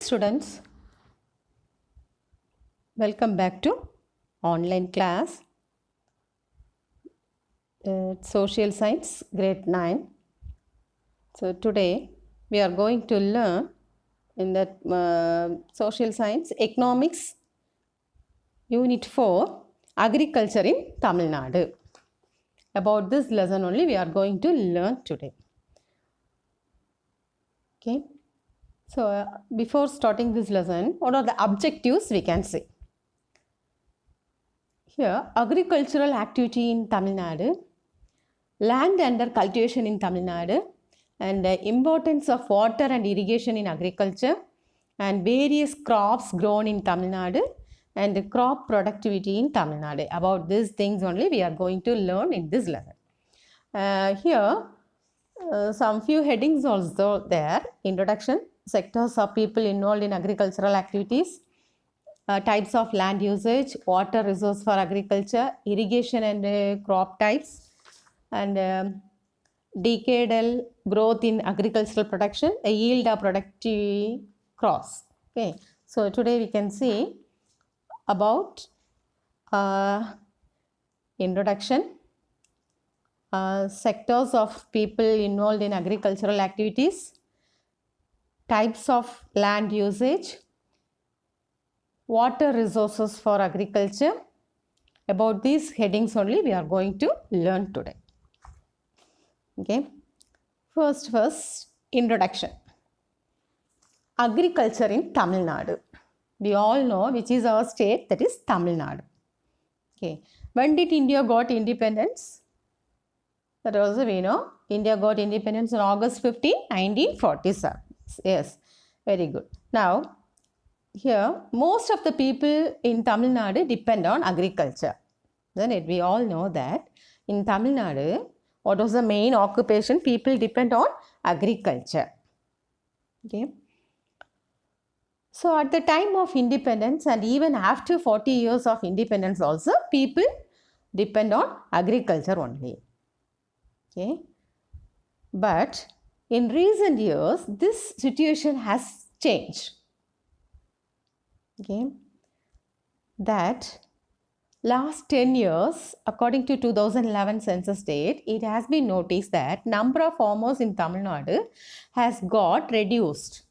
Students, welcome back to online class. Social Science Grade 9. So today we are going to learn in that Social Science Economics Unit 4 Agriculture in Tamil Nadu. About this lesson only we are going to learn today. Okay. So before starting this lesson, what are the objectives we can see? Here, agricultural activity in Tamil Nadu, land under cultivation in Tamil Nadu, and the importance of water and irrigation in agriculture, and various crops grown in Tamil Nadu, and the crop productivity in Tamil Nadu. About these things only we are going to learn in this lesson. Here, some few headings also there. Introduction, sectors of people involved in agricultural activities, types of land usage, water resource for agriculture, irrigation and crop types, and decadal growth in agricultural production, a yield of productive crops. Okay, so today we can see about introduction, sectors of people involved in agricultural activities, types of land usage, water resources for agriculture. About these headings only we are going to learn today. Okay. First, introduction. Agriculture in Tamil Nadu. We all know which is our state, that is Tamil Nadu. Okay. When did India got independence? That also we know. India got independence on August 15, 1947. Yes, very good. Now, here, most of the people in Tamil Nadu depend on agriculture. Then we all know that in Tamil Nadu, what was the main occupation? People depend on agriculture. Okay. So, at the time of independence and even after 40 years of independence also, people depend on agriculture only. Okay. But in recent years, this situation has changed. Okay. That last 10 years, according to 2011 census data, it has been noticed that number of farmers in Tamil Nadu has got reduced.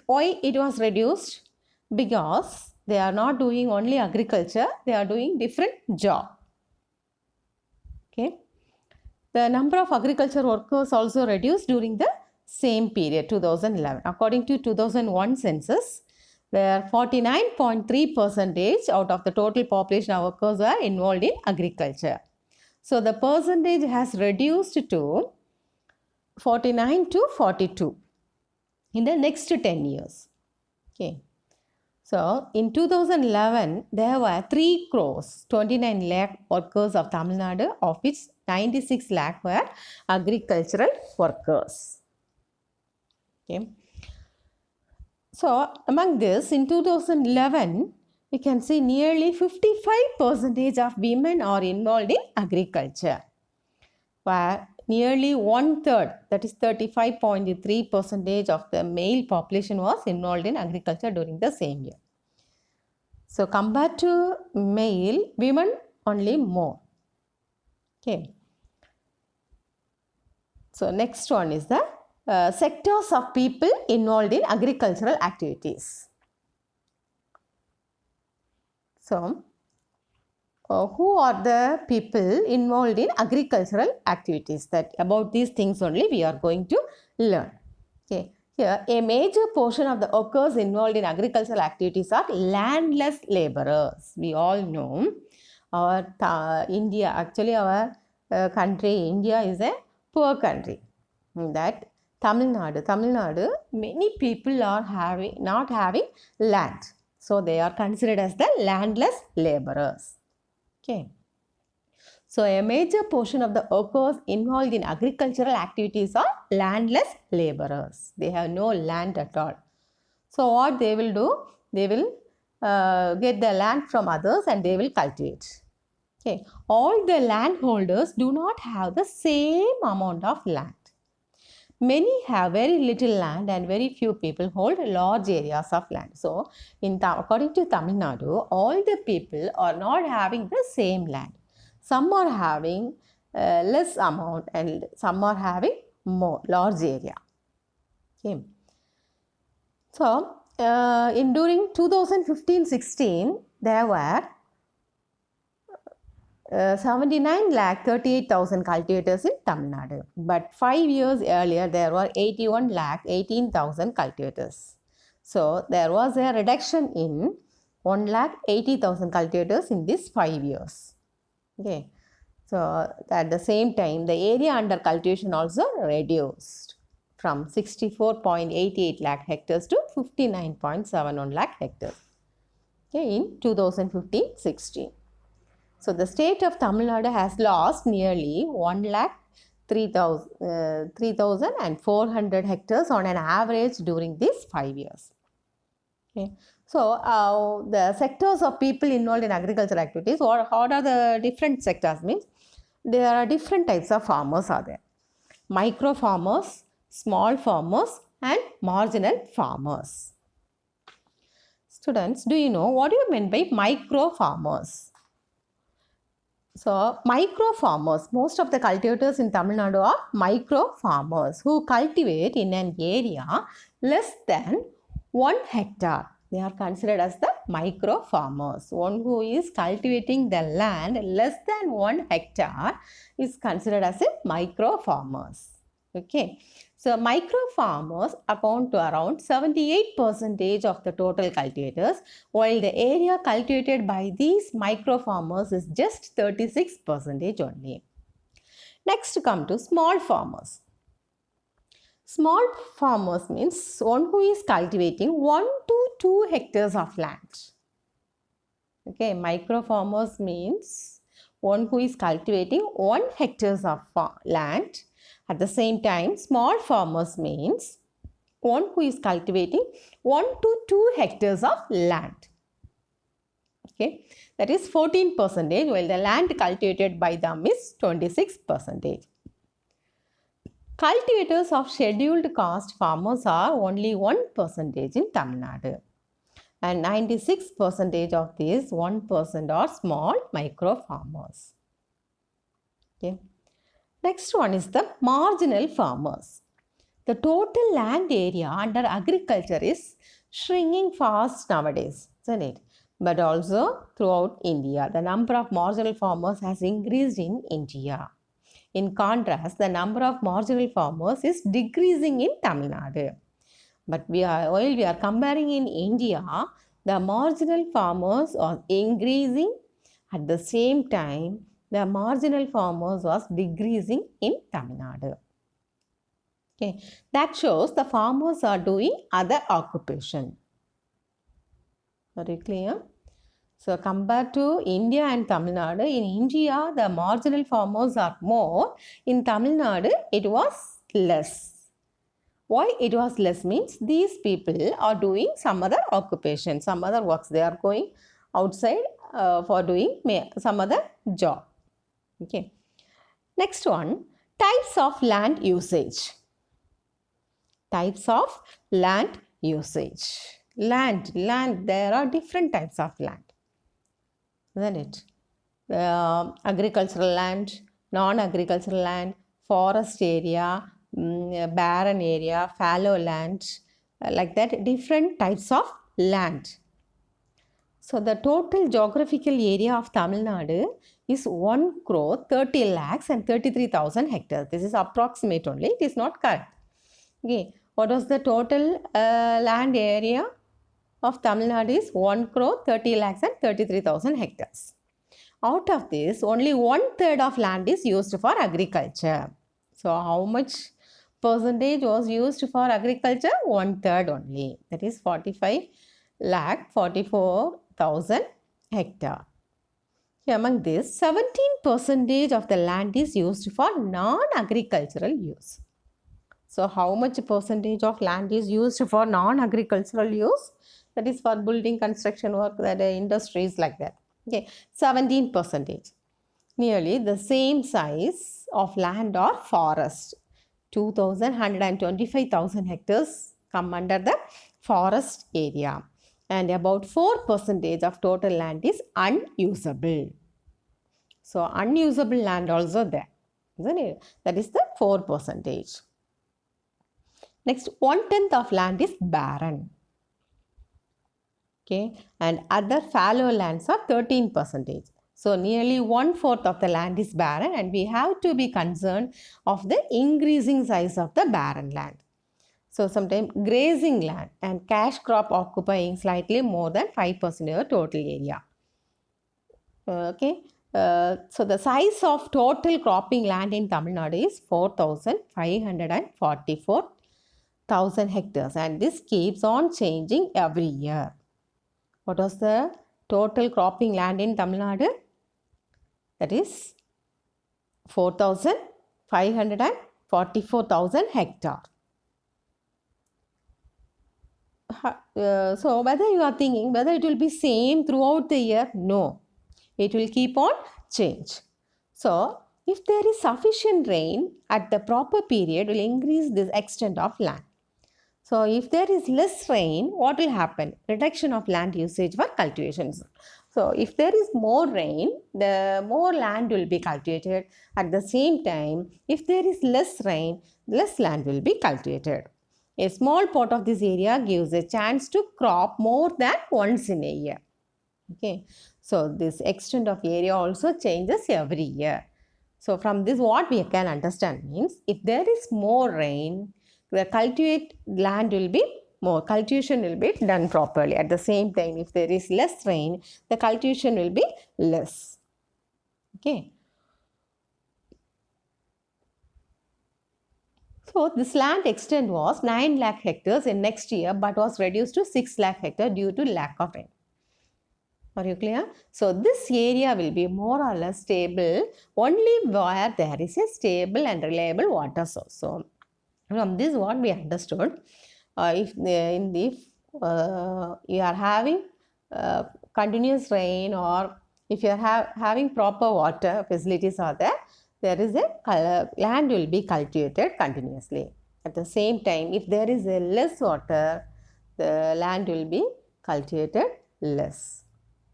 Why it was reduced? Because they are not doing only agriculture, they are doing different job. Okay. The number of agriculture workers also reduced during the same period, 2011. According to 2001 census, where 49.3% out of the total population of workers were involved in agriculture. So, the percentage has reduced to 49 to 42 in the next 10 years. Okay. So, in 2011, there were 3 crores 29 lakh workers of Tamil Nadu, of which 96 lakh were agricultural workers. Okay. So, among this, in 2011, we can see nearly 55% of women are involved in agriculture, where nearly 1/3, that is 35.3% of the male population was involved in agriculture during the same year. So, compared to male, women only more. Okay. So, next one is the sectors of people involved in agricultural activities. So, who are the people involved in agricultural activities? That about these things only we are going to learn. Okay. Here, a major portion of the workers involved in agricultural activities are landless laborers. We all know our India, actually our country, India is a poor country. That Tamil Nadu, many people are not having land. So, they are considered as the landless laborers. Okay. So, a major portion of the workers involved in agricultural activities are landless laborers. They have no land at all. So, what they will do? They will get the land from others and they will cultivate. Okay. All the landholders do not have the same amount of land. Many have very little land and very few people hold large areas of land. So, according to Tamil Nadu, all the people are not having the same land. Some are having less amount and some are having more large area. Okay. So, during 2015-16, there were 79 lakh 38,000 cultivators in Tamil Nadu. But 5 years earlier, there were 81 lakh 18,000 cultivators. So, there was a reduction in 1 lakh 80,000 cultivators in these 5 years. Okay. So, at the same time, the area under cultivation also reduced from 64.88 lakh hectares to 59.71 lakh hectares, okay, in 2015-16. So, the state of Tamil Nadu has lost nearly 1 lakh 3,400 hectares on an average during these 5 years. Okay. So, the sectors of people involved in agricultural activities, or what are the different sectors means? There are different types of farmers are there. Micro farmers, small farmers and marginal farmers. Students, do you know what do you mean by micro farmers? So, micro farmers, most of the cultivators in Tamil Nadu are micro farmers who cultivate in an area less than 1 hectare. They are considered as the micro farmers. One who is cultivating the land less than 1 hectare is considered as a micro farmers. Okay. So, micro farmers account to around 78% of the total cultivators, while the area cultivated by these micro farmers is just 36% only. Next, come to small farmers. Small farmers means one who is cultivating 1 to 2 hectares of land. Okay, micro farmers means one who is cultivating 1 hectares of land. At the same time, small farmers means one who is cultivating 1 to 2 hectares of land. Okay, that is 14%, while the land cultivated by them is 26%. Cultivators of scheduled caste farmers are only 1% in Tamil Nadu. And 96% of these 1% are small micro farmers. Okay. Next one is the marginal farmers. The total land area under agriculture is shrinking fast nowadays, isn't it? But also throughout India, the number of marginal farmers has increased in India. In contrast, the number of marginal farmers is decreasing in Tamil Nadu. But while we are comparing in India, the marginal farmers are increasing. At the same time, the marginal farmers was decreasing in Tamil Nadu. Okay, that shows the farmers are doing other occupation. Very clear? So, compared to India and Tamil Nadu, in India, the marginal farmers are more. In Tamil Nadu, it was less. Why it was less means these people are doing some other occupation, some other works. They are going outside for doing some other job. Okay. Next one, types of land usage. Types of land usage. Land, there are different types of land. Isn't it? Agricultural land, non-agricultural land, forest area, barren area, fallow land, like that, different types of land. So, the total geographical area of Tamil Nadu is 1 crore 30 lakhs and 33,000 hectares. This is approximate only, it is not correct. Okay, what was the total land area of Tamil Nadu is 1 crore 30 lakhs and 33,000 hectares. Out of this, only 1/3 of land is used for agriculture. So, how much percentage was used for agriculture? 1/3 only. That is 45 lakh 44,000 hectare. Among this, 17% of the land is used for non-agricultural use. So, how much percentage of land is used for non-agricultural use? That is for building, construction work, that industries like that. Okay, 17%. Nearly the same size of land or forest. 125,000 hectares come under the forest area, and about 4% of total land is unusable. So unusable land also there, isn't it? That is the 4%. Next, 1/10 of land is barren. Okay, and other fallow lands are 13%. So nearly 1/4 of the land is barren, and we have to be concerned of the increasing size of the barren land. So sometimes grazing land and cash crop occupying slightly more than 5% of the total area. Okay, so the size of total cropping land in Tamil Nadu is 4,544,000 hectares, and this keeps on changing every year. What was the total cropping land in Tamil Nadu? That is 4,544,000 hectares. So whether you are thinking whether it will be same throughout the year, no, it will keep on change. So if there is sufficient rain at the proper period, will increase this extent of land. So if there is less rain, what will happen? Reduction of land usage for cultivations. So if there is more rain, the more land will be cultivated. At the same time, if there is less rain, less land will be cultivated. A small part of this area gives a chance to crop more than once in a year. Okay, so this extent of area also changes every year. So from this, what we can understand means, if there is more rain, the cultivate land will be more, cultivation will be done properly. At the same time, if there is less rain, the cultivation will be less. Okay. So this land extent was 9 lakh hectares in next year, but was reduced to 6 lakh hectares due to lack of rain. Are you clear? So this area will be more or less stable only where there is a stable and reliable water source. So from this, what we understood, if you are having continuous rain, or if you are having proper water facilities are there, there is a land will be cultivated continuously. At the same time, if there is a less water, the land will be cultivated less.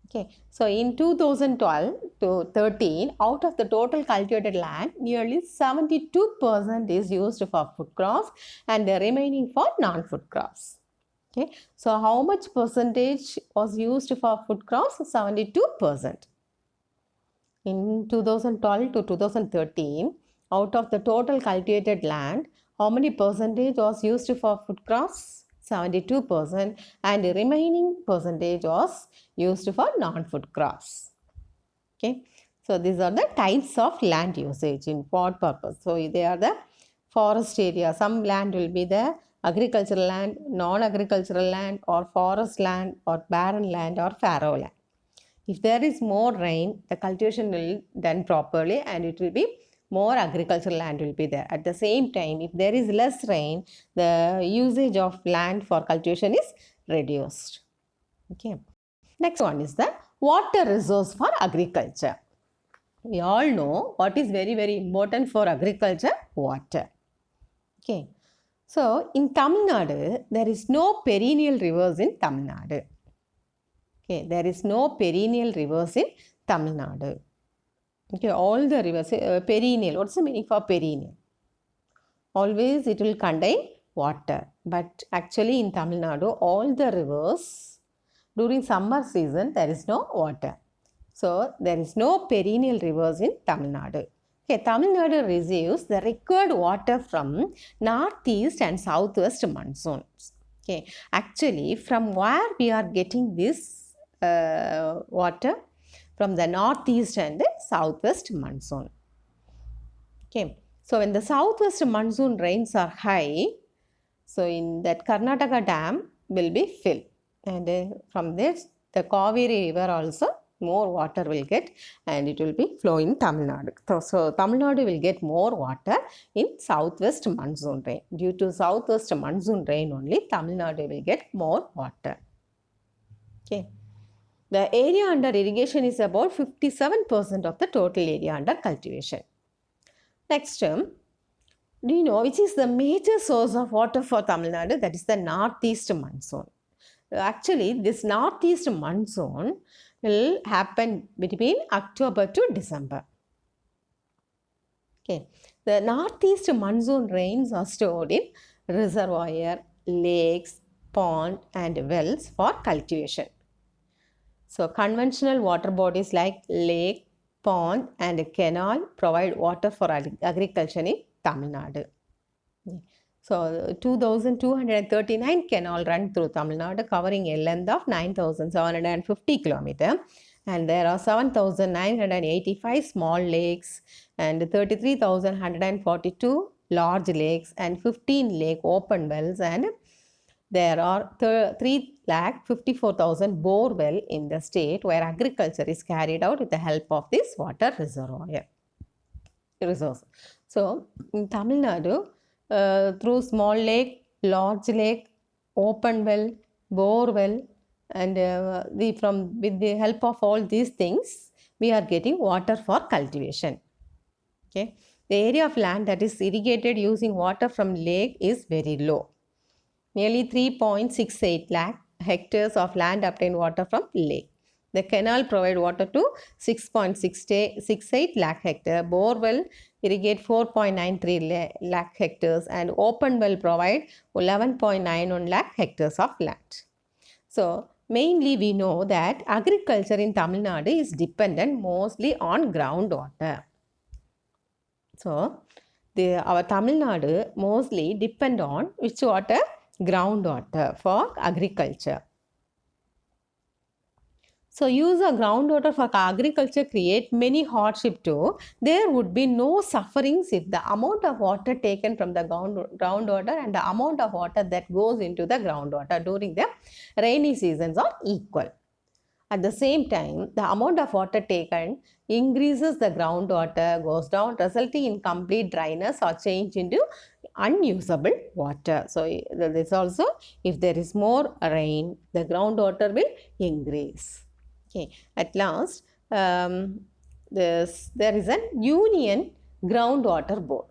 Okay, so in 2012 to 13, out of the total cultivated land, nearly 72% is used for food crops and the remaining for non-food crops. Okay, so how much percentage was used for food crops? 72%. In 2012 to 2013, out of the total cultivated land, how many percentage was used for food crops? 72%, and the remaining percentage was used for non-food crops. Okay, so these are the types of land usage in what purpose. So they are the forest area. Some land will be the agricultural land, non-agricultural land, or forest land, or barren land, or fallow land. If there is more rain, the cultivation will be done properly, and it will be more agricultural land will be there. At the same time, if there is less rain, the usage of land for cultivation is reduced. Okay. Next one is the water resource for agriculture. We all know what is very, very important for agriculture: water. Okay. So in Tamil Nadu, there is no perennial rivers in Tamil Nadu. Okay, there is no perennial rivers in Tamil Nadu. Okay, all the rivers, perennial. What's the meaning for perennial? Always it will contain water. But actually in Tamil Nadu, all the rivers, during summer season, there is no water. So there is no perennial rivers in Tamil Nadu. Okay, Tamil Nadu receives the required water from northeast and southwest monsoons. Okay, actually from where we are getting this water? From the northeast and the southwest monsoon. Okay, so when the southwest monsoon rains are high, so in that Karnataka dam will be filled, and from this the Kaveri river also more water will get, and it will be flowing in Tamil Nadu. So Tamil Nadu will get more water in southwest monsoon rain. Due to southwest monsoon rain only, Tamil Nadu will get more water. Okay. The area under irrigation is about 57% of the total area under cultivation. Next term, Do you know which is the major source of water for Tamil Nadu? That is the northeast monsoon. Actually, this northeast monsoon will happen between October to December. Okay. The northeast monsoon rains are stored in reservoir, lakes, pond and wells for cultivation. So conventional water bodies like lake, pond and canal provide water for agriculture in Tamil Nadu. So 2,239 canal run through Tamil Nadu covering a length of 9,750 kilometers, and there are 7,985 small lakes and 33,142 large lakes and 15 lake open wells, and there are 3,54,000 bore well in the state where agriculture is carried out with the help of this water resource. So in Tamil Nadu, through small lake, large lake, open well, bore well, and with the help of all these things, we are getting water for cultivation. Okay, the area of land that is irrigated using water from lake is very low. Nearly 3.68 lakh hectares of land obtain water from lake. The canal provide water to 6.68 lakh hectare. Bore well irrigate 4.93 lakh hectares, and open well provide 11.91 lakh hectares of land. So mainly we know that agriculture in Tamil Nadu is dependent mostly on groundwater. So our Tamil Nadu mostly depend on which water? Groundwater for agriculture. So use of groundwater for agriculture create many hardship too. There would be no sufferings if the amount of water taken from the groundwater and the amount of water that goes into the groundwater during the rainy seasons are equal. At the same time, the amount of water taken increases, the groundwater goes down, resulting in complete dryness or change into unusable water. So this also, if there is more rain, the groundwater will increase. Okay. At last, there is a Union Groundwater Board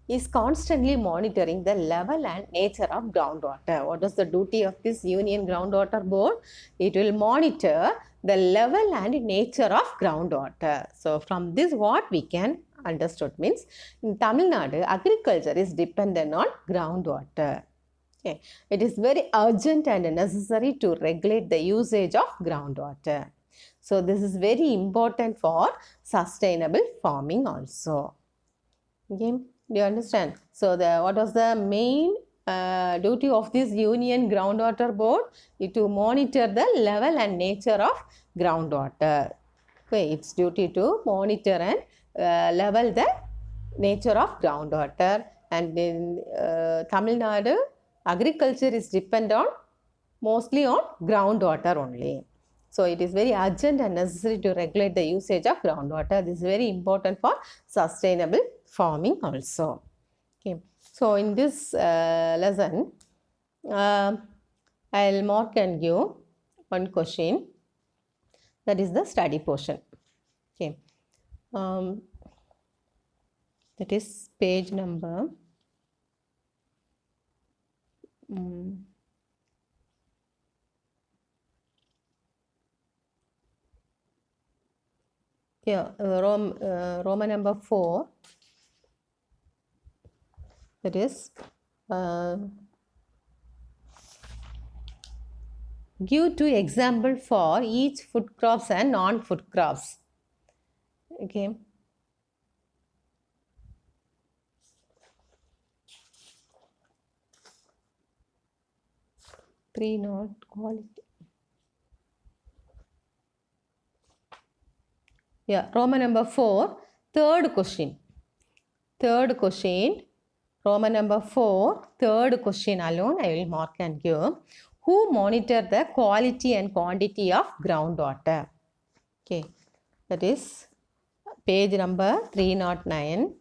is constantly monitoring the level and nature of groundwater. What is the duty of this Union Groundwater Board? It will monitor the level and nature of groundwater. So from this what we can understood means in Tamil Nadu agriculture is dependent on groundwater. Okay. It is very urgent and necessary to regulate the usage of groundwater. So this is very important for sustainable farming also. Okay. Do you understand? So what was the main duty of this Union Groundwater Board? Is to monitor the level and nature of groundwater. Okay, its duty to monitor and level the nature of groundwater. And in Tamil Nadu, agriculture is dependent mostly on groundwater only. So it is very urgent and necessary to regulate the usage of groundwater. This is very important for sustainable farming also. Okay. So in this lesson, I'll mark and give one question. That is the study portion. Okay. That is page number. Yeah, Roman number 4. That is, give 2 example for each food crops and non-food crops. Okay. Three not quality. Yeah, Roman number 4, third question. Roman number 4, third question alone I will mark and give. Who monitor the quality and quantity of groundwater? Okay, that is page number 309.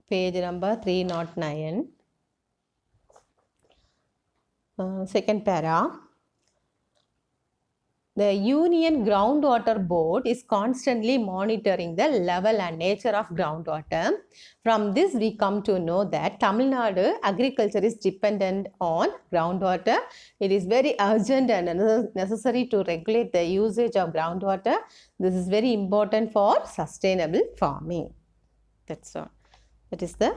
Page number 309. Second para. the Union Groundwater Board is constantly monitoring the level and nature of groundwater. From this, we come to know that Tamil Nadu agriculture is dependent on groundwater. It is very urgent and necessary to regulate the usage of groundwater. This is very important for sustainable farming. That's all. That is the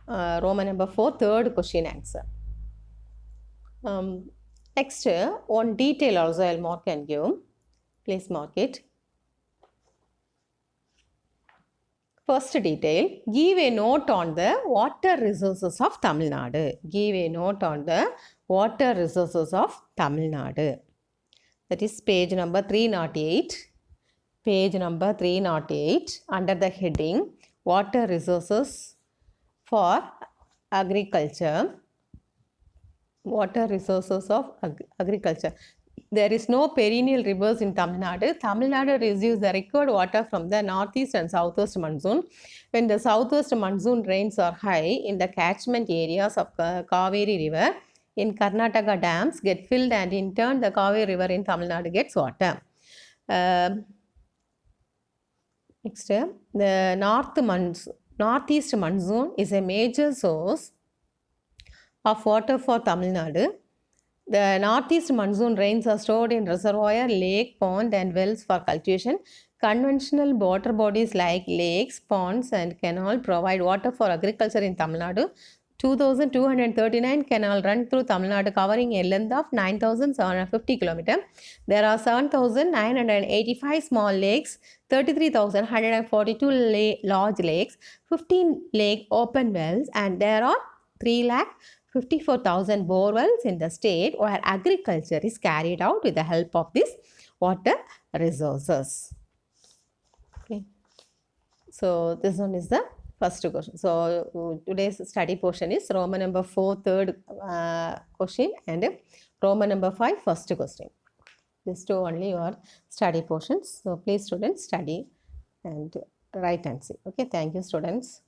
Roman number 4, third question answer. Next, one detail also I'll mark and give. Please mark it. First detail, give a note on the water resources of Tamil Nadu. Give a note on the water resources of Tamil Nadu. That is page number 308. Page number 308 under the heading Water Resources for Agriculture. Water resources of agriculture. There is no perennial rivers in Tamil Nadu. Tamil Nadu receives the required water from the northeast and southwest monsoon. When the southwest monsoon rains are high in the catchment areas of Kaveri River, in Karnataka dams get filled, and in turn the Kaveri River in Tamil Nadu gets water. Next, the northeast monsoon is a major source of water for Tamil Nadu. The northeast monsoon rains are stored in reservoir, lake, pond and wells for cultivation. Conventional water bodies like lakes, ponds and canal provide water for agriculture in Tamil Nadu. 2,239 canal run through Tamil Nadu covering a length of 9,750 km. There are 7,985 small lakes, 33,142 large lakes, 15 lake open wells, and there are 3,54,000 bore wells in the state where agriculture is carried out with the help of these water resources. Okay. So this one is the first question. So today's study portion is Roman number 4, third question, and Roman number 5, first question. These two only your study portions. So please students study and write and see. Okay, thank you students.